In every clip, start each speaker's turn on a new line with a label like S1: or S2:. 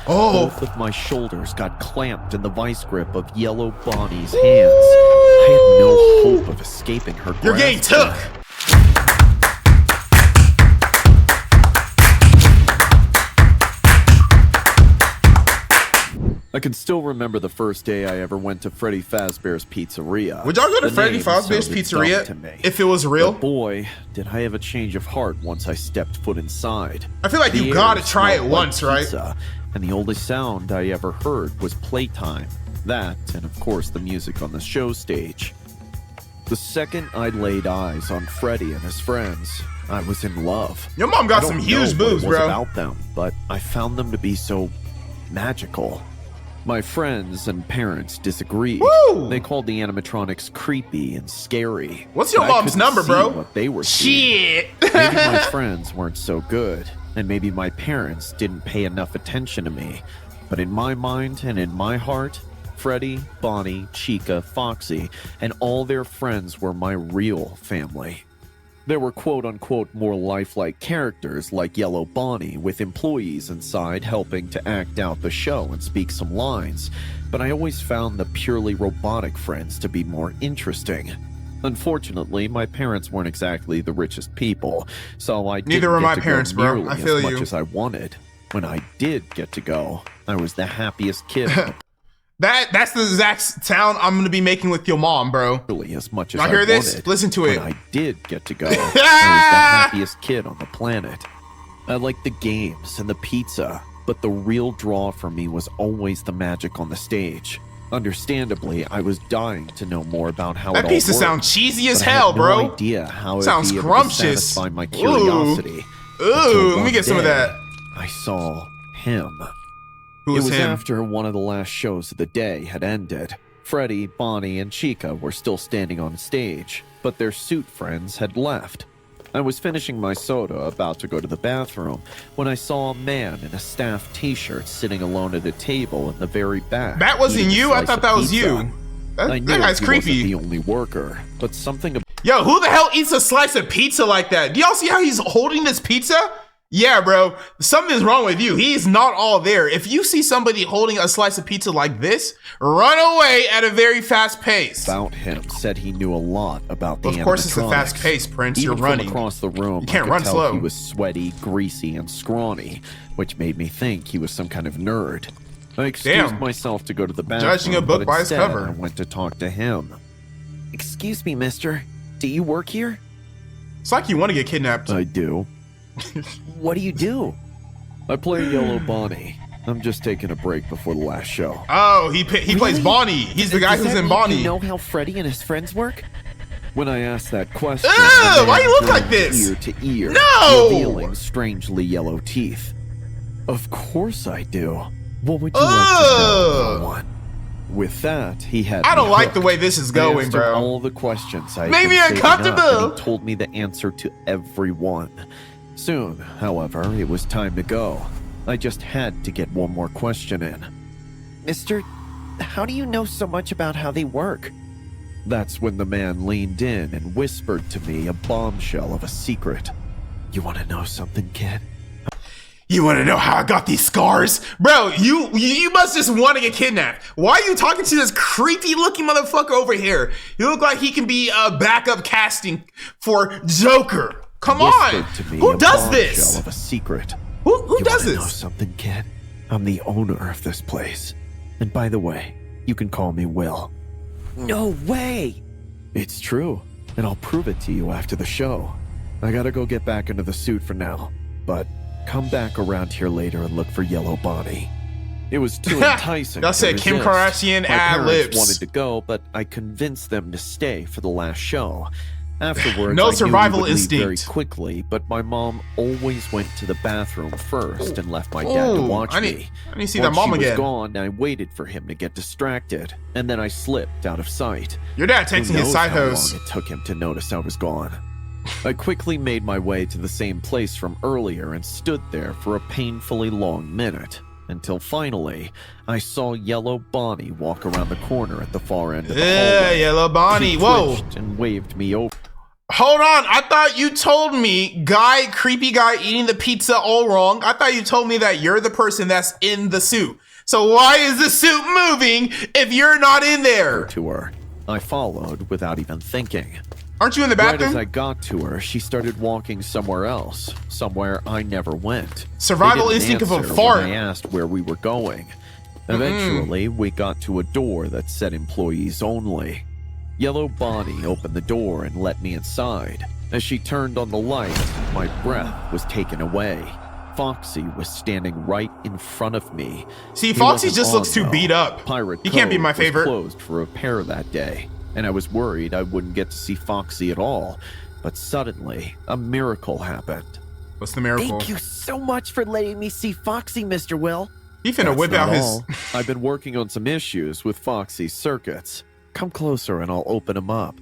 S1: Both of my shoulders got clamped in the vice grip of Yellow Bonnie's hands. I had no hope of escaping her grasp.
S2: You're getting took!
S1: I can still remember the first day I ever went to Freddy Fazbear's Pizzeria.
S2: Would y'all go to Freddy Fazbear's Pizzeria if it was real?
S1: But boy, did I have a change of heart once I stepped foot inside.
S2: I feel like you gotta try it once, right?
S1: And the only sound I ever heard was playtime. That, and of course the music on the show stage. The second I laid eyes on Freddy and his friends, I was in love.
S2: Your mom got some huge boobs, bro.
S1: About them, but I found them to be so magical. My friends and parents disagreed.
S2: Woo!
S1: They called the animatronics creepy and scary.
S2: What's your mom's number, bro?
S1: What they were
S2: Shit.
S1: Maybe my friends weren't so good, and maybe my parents didn't pay enough attention to me. But in my mind and in my heart, Freddy, Bonnie, Chica, Foxy, and all their friends were my real family. There were quote-unquote more lifelike characters like Yellow Bonnie with employees inside helping to act out the show and speak some lines, but I always found the purely robotic friends to be more interesting. Unfortunately, my parents weren't exactly the richest people, so I didn't
S2: Neither were my
S1: get to
S2: parents,
S1: go
S2: bro.
S1: nearly
S2: I feel
S1: as much
S2: you.
S1: as I wanted. When I did get to go, I was the happiest kid.
S2: That's the exact sound I'm gonna be making with your mom, bro.
S1: Really, as much as
S2: I hear this? Listen to it.
S1: When I did get to go, I was the happiest kid on the planet. I liked the games and the pizza, but the real draw for me was always the magic on the stage. Understandably, I was dying to know more about how
S2: That
S1: it all
S2: pizza
S1: worked,
S2: sounds cheesy as
S1: but I
S2: hell,
S1: had no
S2: bro.
S1: idea how
S2: Sounds
S1: it'd be
S2: scrumptious.
S1: able to satisfy my curiosity.
S2: Ooh, let me get some of that.
S1: I saw him.
S2: Who was
S1: It was
S2: him?
S1: after one of the last shows of the day had ended. Freddy, Bonnie, and Chica were still standing on stage, but their suit friends had left. I was finishing my soda, about to go to the bathroom, when I saw a man in a staff t-shirt sitting alone at a table in the very back.
S2: That wasn't
S1: eating a
S2: you? I
S1: slice
S2: thought
S1: of
S2: that was
S1: pizza.
S2: you. That
S1: I knew
S2: guy's
S1: he
S2: creepy.
S1: wasn't the only worker, but something
S2: Yo, who the hell eats a slice of pizza like that? Do y'all see how he's holding this pizza? Yeah, bro, something's wrong with you. He's not all there. If you see somebody holding a slice of pizza like this, run away at a very fast pace.
S1: about him said he knew a lot about the
S2: Of course it's a
S1: animatronics.
S2: fast pace, Prince. You're
S1: Even
S2: running.
S1: from across the room,
S2: You can't
S1: I could
S2: run
S1: tell
S2: slow.
S1: he was sweaty, greasy, and scrawny, which made me think he was some kind of nerd. I excused
S2: Damn.
S1: myself to go to the bathroom,
S2: Judging a book
S1: but
S2: by its
S1: instead,
S2: cover.
S1: I went to talk to him. Excuse me, mister. Do you work here?
S2: It's like you want to get kidnapped.
S1: I do. What do you do? I play Yellow Bonnie. I'm just taking a break before the last show.
S2: Oh, he plays
S1: Really?
S2: Bonnie. He's the guy
S1: Does
S2: who's
S1: that
S2: in
S1: mean
S2: Bonnie.
S1: You know how Freddy and his friends work? When I asked that question,
S2: Ugh,
S1: the man
S2: why you look like
S1: grinned
S2: this?
S1: Ear to ear,
S2: No!
S1: revealing strangely yellow teeth. Of course I do. What would you like to
S2: Ugh.
S1: know, little one? With that, he had
S2: I don't
S1: me
S2: like
S1: hooked.
S2: the way this is
S1: I
S2: going,
S1: asked him
S2: bro.
S1: all the questions I had
S2: Made
S1: been
S2: me
S1: saving up,
S2: uncomfortable.
S1: and he told me the answer to every one. Soon, however, it was time to go. I just had to get one more question in. Mister, how do you know so much about how they work? That's when the man leaned in and whispered to me a bombshell of a secret. You want to know something, kid?
S2: You want to know how I got these scars? Bro, you must just want to get kidnapped. Why are you talking to this creepy looking motherfucker over here? You look like he can be a backup casting for Joker. Come on.
S1: Whispered to me
S2: Who
S1: a
S2: does this?
S1: bombshell of a secret.
S2: Who
S1: You
S2: does
S1: wanna know
S2: this?
S1: something, kid? I'm the owner of this place. And by the way, you can call me Will. No way! It's true, and I'll prove it to you after the show. I gotta go get back into the suit for now, but come back around here later and look for Yellow Bonnie. It was too enticing.
S2: Y'all
S1: to
S2: said Kim
S1: resist.
S2: Kardashian
S1: My
S2: ad
S1: parents
S2: libs.
S1: wanted to go, but I convinced them to stay for the last show. Afterwards,
S2: No
S1: I knew
S2: survival
S1: we would leave very
S2: instinct.
S1: quickly, but my mom always went to the bathroom first and left my dad to
S2: Ooh,
S1: watch
S2: I
S1: me.
S2: need to see
S1: Once
S2: that mom
S1: she was
S2: again.
S1: gone, I waited for him to get distracted, and then I slipped out of sight.
S2: Your dad
S1: Who
S2: texting his
S1: knows
S2: side
S1: how long
S2: hose.
S1: it took him to notice I was gone. I quickly made my way to the same place from earlier and stood there for a painfully long minute, until finally, I saw Yellow Bonnie walk around the corner at the far end of the
S2: Yeah,
S1: hallway.
S2: Yellow Bonnie.
S1: She
S2: Whoa.
S1: twitched and waved me over.
S2: Hold on. I thought you told me, creepy guy eating the pizza all wrong. I thought you told me that you're the person that's in the suit. So why is the suit moving if you're not in there?
S1: To her. I followed without even thinking.
S2: Aren't you in the
S1: Right
S2: bathroom?
S1: as I got to her, she started walking somewhere else, somewhere I never went.
S2: Survival
S1: They didn't
S2: instinct of a
S1: answer
S2: fart.
S1: when I asked where we were going. Eventually, we got to a door that said employees only. Yellow Bonnie opened the door and let me inside. As she turned on the light, my breath was taken away. Foxy was standing right in front of me.
S2: See,
S1: He
S2: Foxy
S1: wasn't
S2: just
S1: on,
S2: looks too
S1: though.
S2: beat up.
S1: Pirate
S2: He can't be
S1: Cove
S2: my
S1: was
S2: favorite.
S1: closed for repair that day, and I was worried I wouldn't get to see Foxy at all. But suddenly, a miracle happened.
S2: What's the miracle?
S3: Thank you so much for letting me see Foxy, Mr. Will.
S2: He finna
S1: That's
S2: whip
S1: not
S2: out his...
S1: all. I've been working on some issues with Foxy's circuits. Come closer and I'll open them up.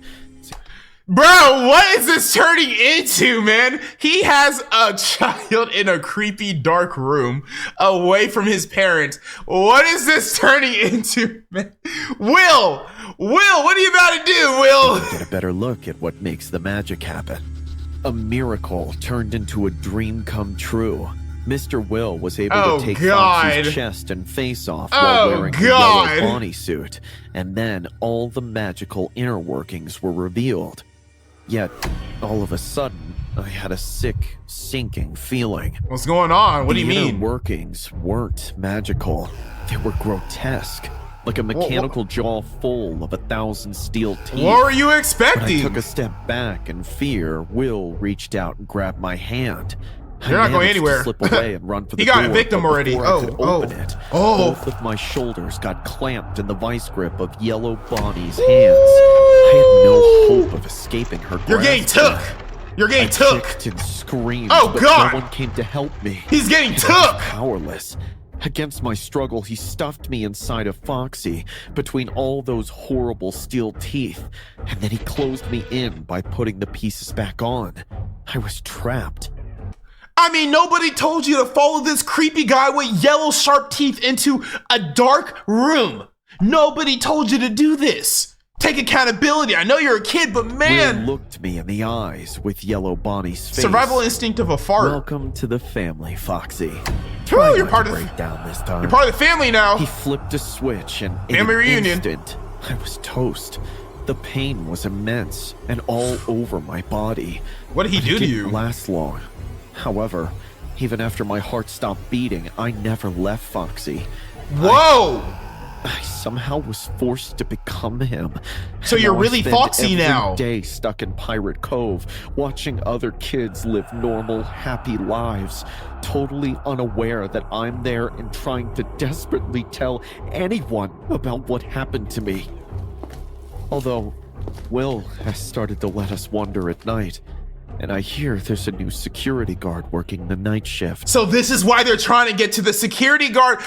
S2: Bro, what is this turning into, man? He has a child in a creepy dark room away from his parents. What is this turning into, man? Will, what are you about to do, Will?
S1: Get a better look at what makes the magic happen. A miracle turned into a dream come true. Mr. Will was able
S2: Oh,
S1: to take
S2: God.
S1: Foxy's chest and face off
S2: Oh,
S1: while wearing a
S2: God.
S1: yellow Bonnie suit, and then all the magical inner workings were revealed. Yet, all of a sudden, I had a sick, sinking feeling.
S2: What's going on? What do you
S1: The inner
S2: mean?
S1: workings weren't magical. They were grotesque, like a mechanical jaw full of 1,000 steel teeth.
S2: What were you
S1: When I
S2: expecting?
S1: took a step back in fear, Will reached out and grabbed my hand.
S2: You're not going
S1: managed to
S2: anywhere.
S1: slip away and run for the
S2: He got a
S1: door,
S2: victim
S1: but
S2: already.
S1: before I could open it,
S2: Oh.
S1: both of my shoulders got clamped in the vice grip of Yellow Bonnie's hands. I had no hope of escaping her
S2: You're getting
S1: grasp.
S2: took. You're getting
S1: I
S2: took.
S1: kicked and screamed,
S2: Oh,
S1: but
S2: God.
S1: no one came to help me.
S2: He's getting
S1: And I was
S2: took.
S1: powerless. Against my struggle, he stuffed me inside of Foxy between all those horrible steel teeth, and then he closed me in by putting the pieces back on. I was trapped.
S2: I mean, nobody told you to follow this creepy guy with yellow sharp teeth into a dark room. Nobody told you to do this. Take accountability. I know you're a kid, but
S1: Will
S2: man,
S1: looked me in the eyes with Yellow Bonnie's face.
S2: survival instinct of a fart.
S1: Welcome to the family, Foxy.
S2: Woo,
S1: Try
S2: you're
S1: not
S2: part
S1: to
S2: of
S1: break down this time.
S2: You're part of the family now.
S1: He flipped a switch and in
S2: Family
S1: an
S2: reunion.
S1: instant, I was toast. The pain was immense and all over my body.
S2: What did he
S1: But
S2: do
S1: it
S2: to
S1: didn't
S2: you?
S1: last long. However, even after my heart stopped beating, I never left Foxy.
S2: Whoa!
S1: I somehow was forced to become him.
S2: So
S1: And
S2: you're
S1: now I
S2: really
S1: spend
S2: Foxy
S1: every
S2: now.
S1: day stuck in Pirate Cove, watching other kids live normal, happy lives, totally unaware that I'm there and trying to desperately tell anyone about what happened to me. Although, Will has started to let us wander at night, and I hear there's a new security guard working the night shift.
S2: So this is why they're trying to get to the security guard.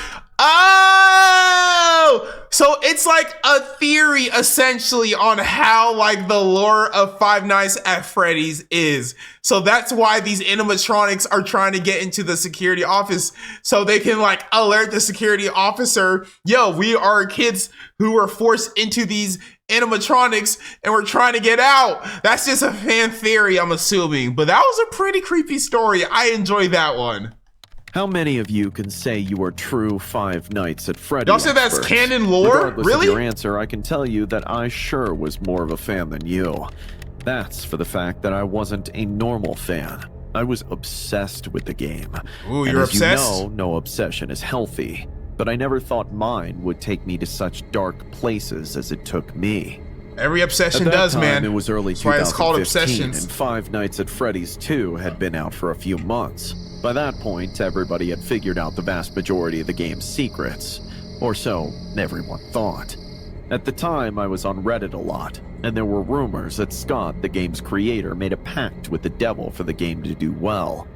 S2: Oh! So it's like a theory essentially on how like the lore of Five Nights at Freddy's is. So that's why these animatronics are trying to get into the security office so they can like alert the security officer, yo, we are kids who were forced into these animatronics and we're trying to get out. That's just a fan theory, I'm assuming. But that was a pretty creepy story. I enjoyed that one.
S1: How many of you can say you are true Five Nights at Freddy's?
S2: Y'all said that's
S1: experts?
S2: canon lore?
S1: Regardless
S2: Really?
S1: of your answer, I can tell you that I sure was more of a fan than you. That's for the fact that I wasn't a normal fan. I was obsessed with the game.
S2: Ooh,
S1: And
S2: you're
S1: as
S2: obsessed?
S1: you know, no obsession is healthy. But I never thought mine would take me to such dark places as it took me.
S2: Every obsession
S1: At that
S2: does,
S1: time,
S2: man.
S1: It was early
S2: That's why it's called
S1: 2015,
S2: obsessions.
S1: and Five Nights at Freddy's 2 had been out for a few months. By that point, everybody had figured out the vast majority of the game's secrets. Or so everyone thought. At the time, I was on Reddit a lot, and there were rumors that Scott, the game's creator, made a pact with the devil for the game to do well.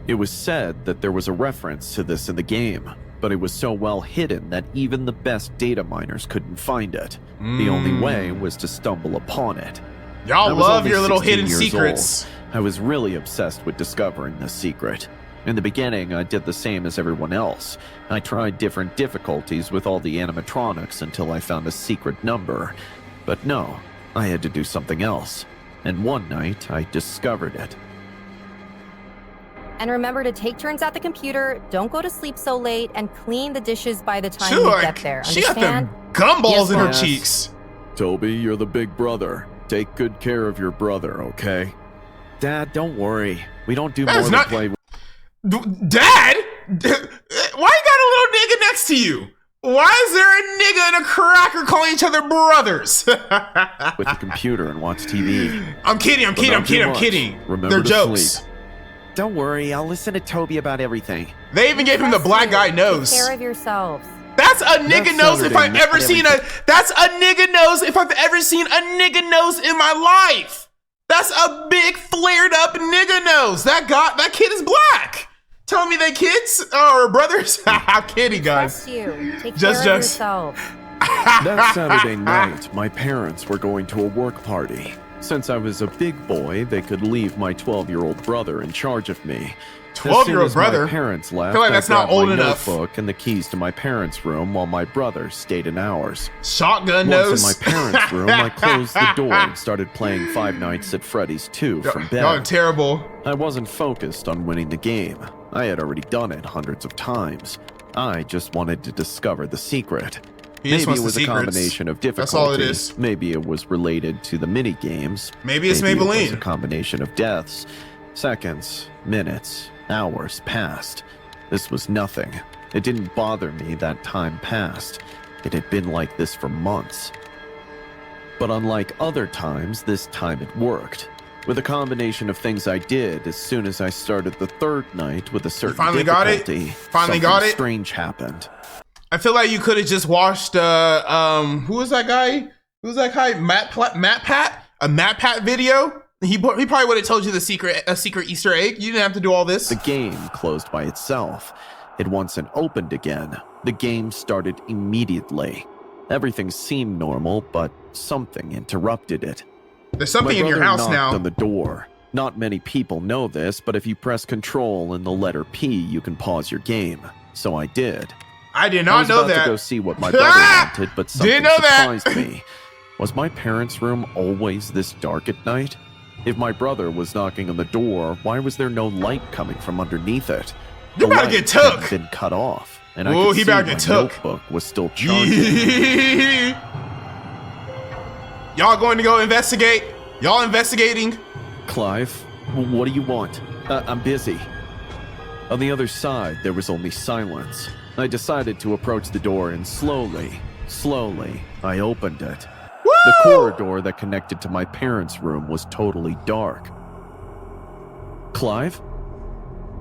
S1: It was said that there was a reference to this in the game, but it was so well hidden that even the best data miners couldn't find it. The only way was to stumble upon it. I
S2: Y'all
S1: was
S2: love
S1: only
S2: your little
S1: 16
S2: hidden
S1: years
S2: secrets.
S1: old. I was really obsessed with discovering this secret. In the beginning, I did the same as everyone else. I tried different difficulties with all the animatronics until I found a secret number. But no, I had to do something else. And one night, I discovered it.
S4: And remember to take turns at the computer, don't go to sleep so late, and clean the dishes by the time
S2: Sure,
S4: you get there.
S2: she got
S4: Understand?
S2: them gumballs
S4: Yes,
S2: in her
S1: Yes.
S2: cheeks.
S1: Toby, you're the big brother. Take good care of your brother, okay? Dad, don't worry. We don't do
S2: That
S1: more
S2: is
S1: than
S2: not-
S1: play with.
S2: Dad? Why you got a little nigga next to you? Why is there a nigga and a cracker calling each other brothers?
S1: with the computer and watch TV.
S2: I'm kidding, I'm
S1: But
S2: kidding,
S1: not
S2: I'm kidding,
S1: too
S2: I'm
S1: much.
S2: kidding.
S1: Remember
S2: They're
S1: to
S2: jokes.
S1: sleep.
S3: Don't worry, I'll listen to Toby about everything.
S2: They even gave him the
S4: Trust
S2: black
S4: you.
S2: guy nose.
S4: Take care of yourselves.
S2: That's a nigga
S1: That's
S2: nose if
S1: Saturday
S2: I've
S1: night,
S2: ever seen a. That's a nigga nose if I've ever seen a nigga nose in my life. That's a big flared up nigga nose. That kid is black. Telling me they kids or brothers? I'm kidding, guys.
S4: Trust you. Take
S2: Just
S4: care of
S2: jokes.
S4: yourselves.
S1: That Saturday night, my parents were going to a work party. Since I was a big boy, they could leave my 12-year-old brother in charge of me.
S2: 12-year-old brother?
S1: My parents left.
S2: Feel like that's not
S1: grabbed
S2: old
S1: my
S2: enough.
S1: Notebook and the keys to my parents' room while my brother stayed in ours.
S2: Shotgun
S1: Once
S2: nose.
S1: in my parents' room, I closed the door and started playing Five Nights at Freddy's 2 from
S2: Y'all are
S1: bed.
S2: terrible.
S1: I wasn't focused on winning the game. I had already done it hundreds of times. I just wanted to discover the secret.
S2: He just
S1: Maybe
S2: wants
S1: it was
S2: the
S1: a
S2: secrets.
S1: combination of difficulty.
S2: That's all it is.
S1: Maybe it was related to the mini games.
S2: Maybe it's
S1: It was
S2: Maybelline.
S1: a combination of deaths. Seconds, minutes, hours passed. This was nothing. It didn't bother me that time passed. It had been like this for months. But unlike other times, this time it worked. With a combination of things I did, as soon as I started the third night with a certain
S2: finally got it?
S1: difficulty,
S2: Finally got
S1: something
S2: it?
S1: strange happened.
S2: I feel like you could have just watched who was that guy? Who was that guy? Matt Pat? A Matt Pat video? He probably would have told you a secret Easter egg. You didn't have to do all this.
S1: The game closed by itself. It once and opened again. The game started immediately. Everything seemed normal, but something interrupted it.
S2: There's something
S1: My
S2: in your
S1: brother
S2: house
S1: knocked
S2: now.
S1: on the door. Not many people know this, but if you press Control and the letter P, you can pause your game. So I did.
S2: I did
S1: I
S2: not
S1: was
S2: know
S1: about to go
S2: that.
S1: see what my brother wanted, but something
S2: Didn't know that.
S1: surprised me. Was my parents' room always this dark at night? If my brother was knocking on the door, why was there no light coming from underneath it?
S2: You
S1: The
S2: better
S1: light
S2: get took.
S1: hadn't been cut off, and I
S2: Ooh,
S1: could
S2: he
S1: see
S2: better
S1: my
S2: get took.
S1: notebook was still charging.
S2: Y'all going to go investigate? Y'all investigating?
S1: Clive, what do you want? I'm busy. On the other side, there was only silence. I decided to approach the door and slowly, I opened it. The corridor that connected to my parents' room was totally dark. Clive?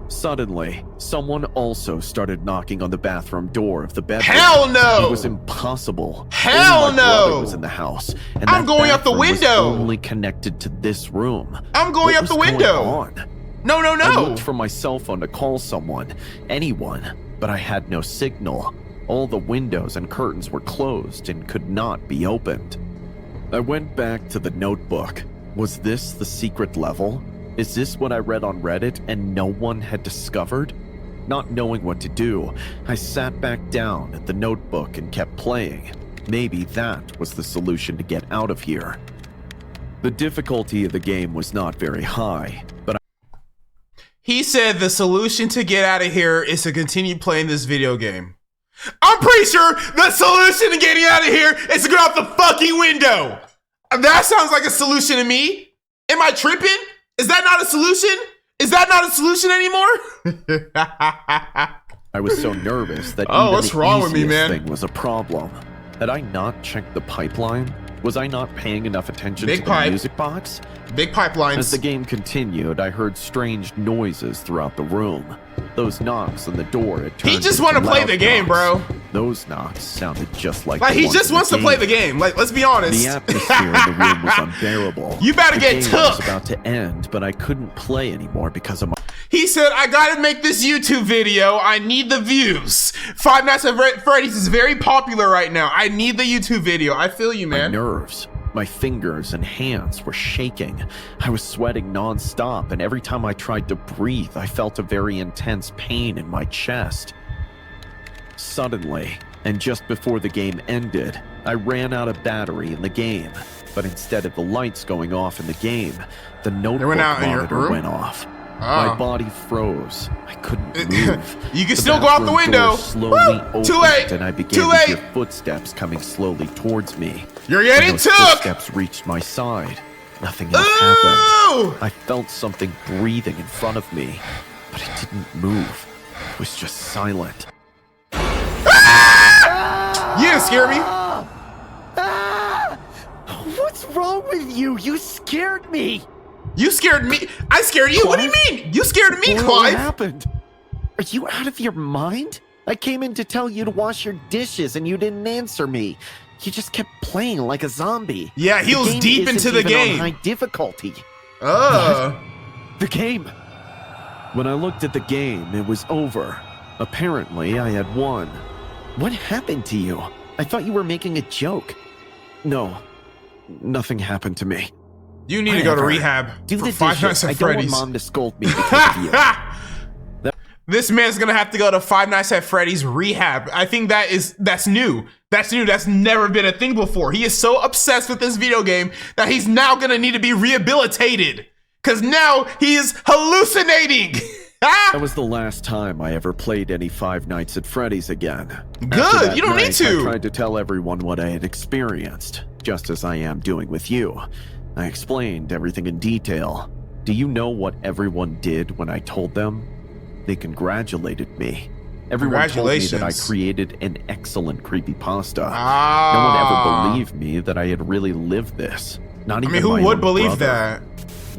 S1: Suddenly, someone also started knocking on the bathroom door of the bedroom.
S2: Hell no!
S1: It was impossible.
S2: Hell
S1: Only my brother
S2: no!
S1: was in the house, and
S2: I'm
S1: that
S2: going out the
S1: bathroom was
S2: window!
S1: only connected to this room.
S2: I'm going
S1: What
S2: out the
S1: was
S2: window!
S1: going on?
S2: No, no,
S1: I
S2: no!
S1: looked for my cell phone to call someone, anyone, but I had no signal. All the windows and curtains were closed and could not be opened. I went back to the notebook. Was this the secret level? Is this what I read on Reddit and no one had discovered? Not knowing what to do, I sat back down at the notebook and kept playing. Maybe that was the solution to get out of here. The difficulty of the game was not very high, but
S2: He said the solution to get out of here is to continue playing this video game. I'm pretty sure the solution to getting out of here is to go out the fucking window. That sounds like a solution to me. Am I tripping? Is that not a solution? Is that not a solution anymore?
S1: I was so nervous that
S2: Oh,
S1: even
S2: what's
S1: the
S2: wrong with me,
S1: easiest
S2: man?
S1: thing was a problem. Had I not checked the pipeline? Was I not paying enough attention
S2: Big
S1: to the
S2: pipe.
S1: music box?
S2: Big
S1: As
S2: pipelines.
S1: the game continued, I heard strange noises throughout the room. Those knocks on the door had turned
S2: He just
S1: into
S2: want to play
S1: loud
S2: the game,
S1: knocks.
S2: bro.
S1: Those knocks sounded just like
S2: Like
S1: the
S2: he
S1: ones
S2: just
S1: in
S2: wants to play the game. Like, let's be honest.
S1: The atmosphere in the room was unbearable.
S2: You better
S1: the
S2: get
S1: game was
S2: took.
S1: about to end, but I couldn't play anymore because of my
S2: He said, I gotta make this YouTube video. I need the views. Five Nights at Freddy's is very popular right now. I need the YouTube video. I feel you, man.
S1: nerves. My fingers and hands were shaking. I was sweating nonstop, and every time I tried to breathe, I felt a very intense pain in my chest. Suddenly, And just before the game ended, I ran out of battery in the game. But instead of the lights going off in the game, the notebook monitor went off. My body froze. I couldn't move.
S2: You can still go out the window.
S1: Slowly opened,
S2: too late.
S1: And I began to hear footsteps coming slowly towards me.
S2: You're getting took.
S1: Footsteps reached my side. Nothing else happened. I felt something breathing in front of me, but it didn't move. It was just silent.
S2: You didn't scare me.
S3: What's wrong with you? You scared me.
S2: You scared me. I scared you. Clive? What do you mean? You scared me, Clive.
S3: What happened? Are you out of your mind? I came in to tell you to wash your dishes and you didn't answer me. You just kept playing like a zombie.
S2: Yeah, he was deep into the game.
S3: On high difficulty.
S2: The
S1: game. When I looked at the game, it was over. Apparently, I had won.
S3: What happened to you? I thought you were making a joke.
S1: No, nothing happened to me.
S2: You need to go to rehab.
S3: Do the
S2: Five Nights at Freddy's.
S3: I don't want Mom to scold me because of you.
S2: This man's gonna have to go to Five Nights at Freddy's rehab. I think that's new. That's new. That's never been a thing before. He is so obsessed with this video game that he's now gonna need to be rehabilitated. Cause now he is hallucinating.
S1: That was the last time I ever played any Five Nights at Freddy's again.
S2: Good, you don't need to.
S1: I tried to tell everyone what I had experienced, just as I am doing with you. I explained everything in detail. Do you know what everyone did when I told them? They congratulated me. Everyone told me that I created an excellent creepypasta. No one ever believed me that I had really lived this. Not even
S2: who would believe that?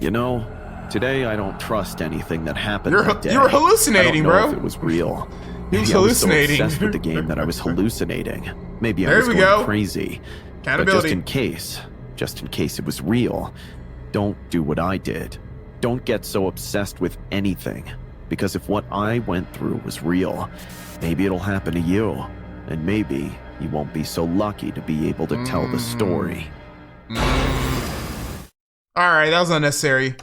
S1: You know, today I don't trust anything that happened that day.
S2: You were hallucinating,
S1: I don't know
S2: bro.
S1: if it was real.
S2: He was hallucinating.
S1: I was so obsessed with the game that I was hallucinating. Maybe I was going crazy. But just in case it was real, don't do what I did. Don't get so obsessed with anything. Because if what I went through was real, maybe it'll happen to you. And maybe you won't be so lucky to be able to tell the story.
S2: Alright, that was unnecessary.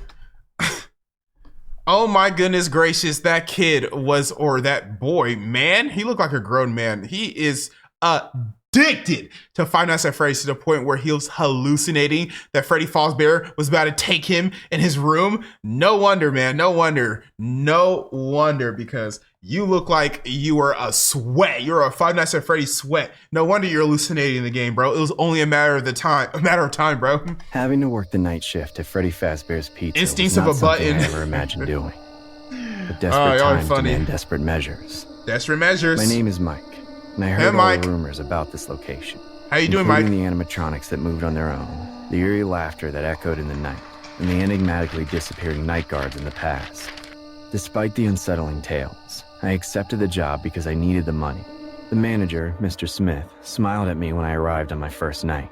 S2: Oh my goodness gracious, that kid was, or that boy, man, he looked like a grown man. He is addicted to Five Nights at Freddy's to the point where he was hallucinating that Freddy Fazbear was about to take him in his room. No wonder, man. No wonder, because you look like you were a sweat. You're a Five Nights at Freddy's sweat. No wonder you're hallucinating in the game, bro. It was only a matter of time, bro.
S5: Having to work the night shift at Freddy Fazbear's Pizza
S2: Instincts
S5: was not
S2: of a button.
S5: something I ever imagined doing. But desperate times demand desperate measures.
S2: Desperate measures.
S5: My name is Mike. And I heard all the rumors about this location.
S2: How you doing, Mike?
S5: The animatronics that moved on their own, the eerie laughter that echoed in the night, and the enigmatically disappearing night guards in the past. Despite the unsettling tales, I accepted the job because I needed the money. The manager, Mr. Smith, smiled at me when I arrived on my first night.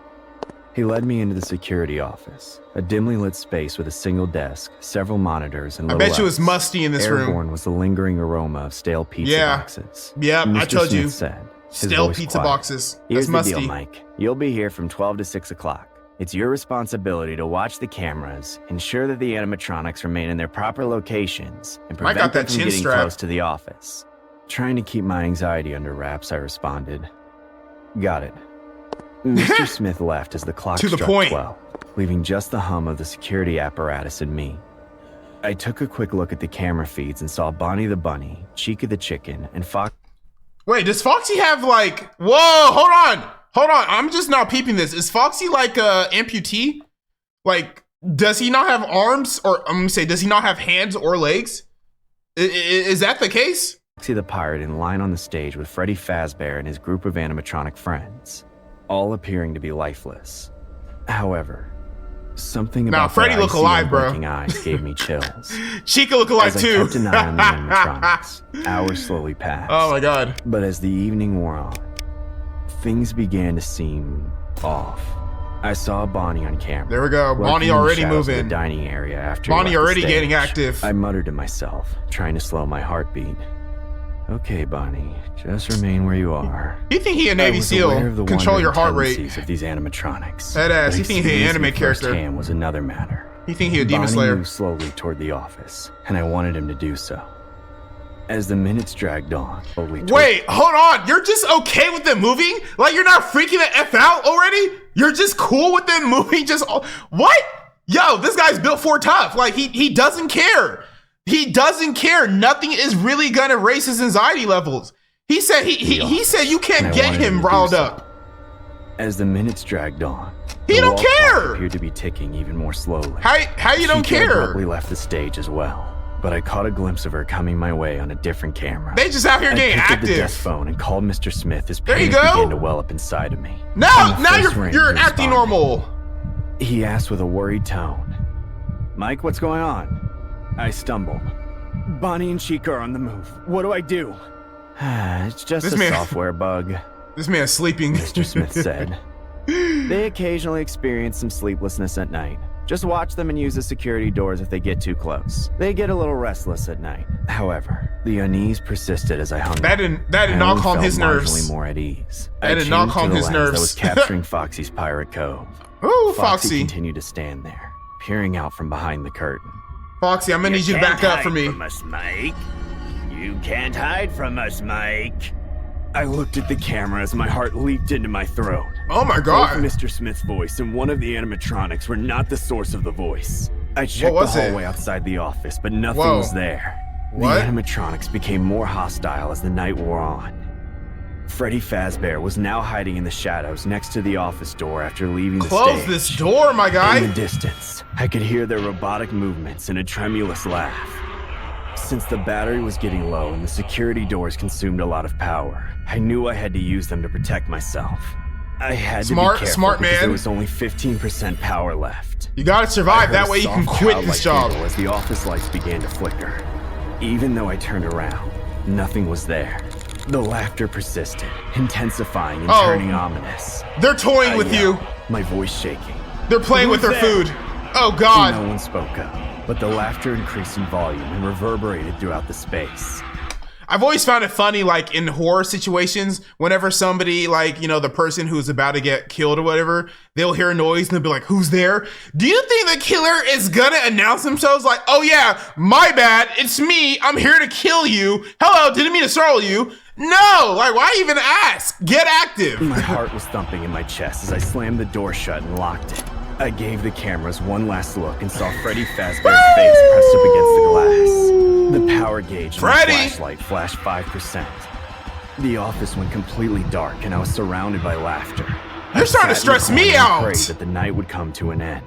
S5: He led me into the security office, a dimly lit space with a single desk, several monitors, and
S2: I bet you it was musty in this room.
S5: Airborne was the lingering aroma of stale pizza boxes.
S2: Yeah, I told you.
S5: Said,
S2: stale pizza boxes.
S5: Here's
S2: That's musty.
S5: The deal, Mike. You'll be here from 12 to 6 o'clock. It's your responsibility to watch the cameras, ensure that the animatronics remain in their proper locations, and prevent them from getting close to the office. Trying to keep my anxiety under wraps, I responded. Got it. Mr. Smith left as the clock struck 12, leaving just the hum of the security apparatus and me. I took a quick look at the camera feeds and saw Bonnie the Bunny, Chica the Chicken, and Fox.
S2: Wait, does Foxy have like... Whoa, hold on. I'm just not peeping this. Is Foxy like a amputee? Like, does he not have arms? Or I'm gonna say, does he not have hands or legs? Is that the case?
S5: Foxy the Pirate in line on the stage with Freddy Fazbear and his group of animatronic friends, all appeering to be lifeless. However, something about
S2: Freddy look alive, bro.
S5: Eyes gave me chills.
S2: Chica look alive too.
S5: I kept an eye on the animatronics, hours slowly passed.
S2: Oh my god.
S5: But as the evening wore on, things began to seem off. I saw Bonnie on camera.
S2: There we go. Bonnie already moving.
S5: The dining area after
S2: Bonnie already getting active.
S5: I muttered to myself, trying to slow my heartbeat. Okay, Bonnie, just remain where you are.
S2: You think he a Navy SEAL? Control your heart rate.
S5: Of these animatronics.
S2: That ass. You think he an anime character?
S5: Was another matter.
S2: You think he a Demon Slayer?
S5: Bonnie moved slowly toward the office, and I wanted him to do so. As the minutes dragged on,
S2: wait, hold on. You're just okay with them moving? Like you're not freaking the F out already? You're just cool with them moving? What? Yo, this guy's built for tough. Like he doesn't care. He doesn't care. Nothing is really gonna raise his anxiety levels. He said he said you can't get him riled up.
S5: As the minutes dragged on,
S2: he don't care.
S5: Appeared to be ticking even more slowly.
S2: How you don't care?
S5: Abruptly left the stage as well. But I caught a glimpse of her coming my way on a different camera.
S2: They just out here getting active. I picked up
S5: the desk phone and called Mr. Smith as panic
S2: began
S5: to well up inside of me.
S2: Now you're acting normal.
S5: He asked with a worried tone. Mike, what's going on? I stumbled. Bonnie and Chica are on the move. What do I do? It's just a software bug.
S2: This man's sleeping.
S5: Mr. Smith said. They occasionally experience some sleeplessness at night. Just watch them and use the security doors if they get too close. They get a little restless at night. However, the unease persisted as I hung.
S2: That did not calm his nerves.
S5: More at ease.
S2: That did not calm his nerves.
S5: I was capturing Foxy's pirate cove.
S2: Ooh,
S5: Foxy continued to stand there, peering out from behind the curtain.
S2: Foxy, I'm gonna need you to back up for me.
S6: From us, Mike. You can't hide from us, Mike.
S5: I looked at the camera as my heart leaped into my throat.
S2: Oh my god.
S5: Both Mr. Smith's voice and one of the animatronics were not the source of the voice. I checked the hallway outside the office, but nothing was there.
S2: What?
S5: The animatronics became more hostile as the night wore on. Freddy Fazbear was now hiding in the shadows next to the office door after leaving the stage.
S2: Close this door, my guy!
S5: In the distance, I could hear their robotic movements and a tremulous laugh. Since the battery was getting low and the security doors consumed a lot of power, I knew I had to use them to protect myself. I had to be careful
S2: smart man.
S5: Because there was only 15% power left.
S2: You gotta survive, that way you can quit this job.
S5: As the office lights began to flicker. Even though I turned around, nothing was there. The laughter persisted, intensifying and turning ominous.
S2: They're toying with you.
S5: My voice shaking.
S2: They're playing with their food. Oh god.
S5: No one spoke up, but the laughter increased in volume and reverberated throughout the space.
S2: I've always found it funny, like in horror situations, whenever somebody, like, you know, the person who's about to get killed or whatever, they'll hear a noise and they'll be like, who's there? Do you think the killer is gonna announce themselves like, oh yeah, my bad, it's me, I'm here to kill you. Hello, didn't mean to startle you. No, like why even ask? Get active.
S5: My heart was thumping in my chest as I slammed the door shut and locked it. I gave the cameras one last look and saw Freddy Fazbear's face pressed up against the glass. The power gauge and the flashlight flashed 5%. The office went completely dark and I was surrounded by laughter.
S2: You're starting to stress me out.
S5: I prayed that the night would come to an end.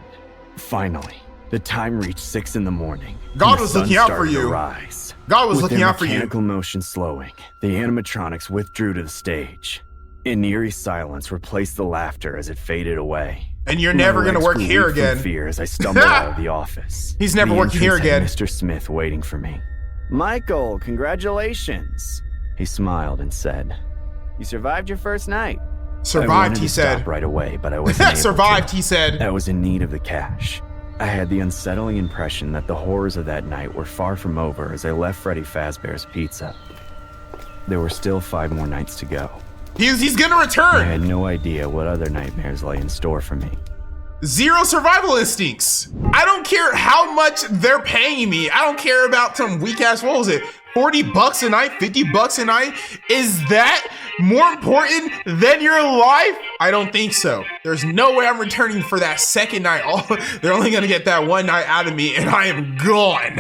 S5: Finally, the time reached 6 in the morning.
S2: God was looking out for you. God was looking out for you.
S5: With mechanical motion slowing, the animatronics withdrew to the stage. An eerie silence replaced the laughter as it faded away.
S2: And you're never gonna work here again.
S5: Fear as I stumbled out of the office.
S2: He's never working here again.
S5: Mr. Smith waiting for me. Michael, congratulations. He smiled and said, "You survived your first night."
S2: Survived, he said.
S5: Stop right away, but I wasn't
S2: survived, he said.
S5: I was in need of the cash. I had the unsettling impression that the horrors of that night were far from over as I left Freddy Fazbear's Pizza. There were still 5 more nights to go.
S2: He's gonna return.
S5: I had no idea what other nightmares lay in store for me.
S2: Zero survival instincts. I don't care how much they're paying me. I don't care about some weak ass, what was it? $40 a night, $50 a night? Is that more important than your life? I don't think so. There's no way I'm returning for that second night. They're only gonna get that one night out of me and I am gone.